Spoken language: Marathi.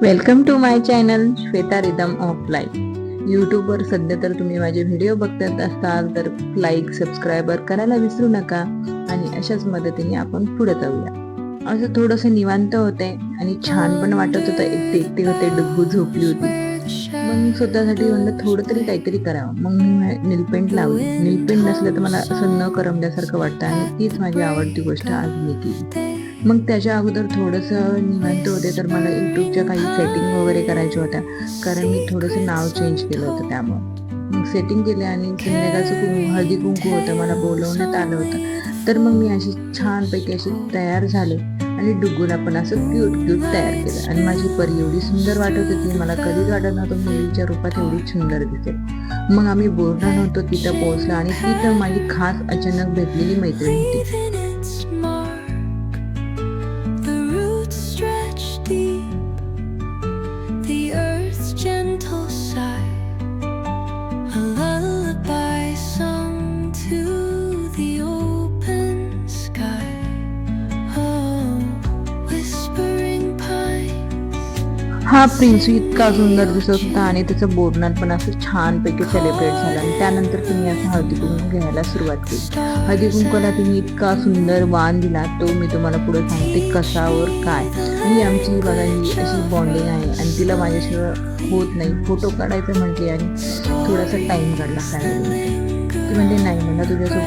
Welcome to my channel Shweta rhythm of life. यूट्यूबवर सध्या तर तुम्ही माझे व्हिडिओ बघत असाल तर लाईक सबस्क्राईबर करायला विसरू नका. आणि अशाच मदतीने आपण पुढे जाऊया. असं थोडंसं निवांत होते आणि छान पण वाटत होतं. एकटे एकटे होते, डुग्गू झोपली होती. मग स्वतःसाठी म्हणलं थोडं तरी काहीतरी करावं. मग मी नीलपेंट लावली. नीलपेंट नसलं तर मला असं न करमल्यासारखं वाटतं आणि तीच माझी आवडती गोष्ट आज मी केली. मग त्याच्या अगोदर थोडंसं निवांत होते तर मला यूट्यूबच्या काही सेटिंग वगैरे करायच्या होत्या, कारण मी थोडंसं नाव चेंज केलं होतं त्यामुळं. मग सेटिंग केले आणि संध्याकाळचं हळदी कुंकू होतं, मला बोलवण्यात आलं होतं. तर मग मी अशी छानपैकी अशी तयार झाले आणि डुग्गूला पण असं क्यूट क्यूट तयार केलं. आणि माझी परी एवढी सुंदर वाटत होती, मला कधीच वाटत नव्हतं मुलीच्या रूपात एवढी सुंदर दिसेल. मग आम्ही बोलणार होतो, तिथं पोहोचलो आणि तिथं माझी खास अचानक भेटलेली मैत्रीण होती. हा प्रिन्सू इतका सुंदर दिसत होता आणि त्याचं बोलणं पण असं छानपैकी सेलिब्रेट झालं. आणि त्यानंतर तिने असं हळदी कुंकू घ्यायला सुरुवात केली. हळदी कुंकूला तिने इतका सुंदर वाण दिला, तो मी तुम्हाला पुढे सांगते कशावर काय. आणि आमची बघा ही अशी बॉन्डिंग आहे आणि तिला माझ्याशिवाय होत नाही. फोटो काढायचं म्हटले आणि थोडासा टाईम काढला फॅमिली. ती म्हणते नाही, मला तुझ्यासोबत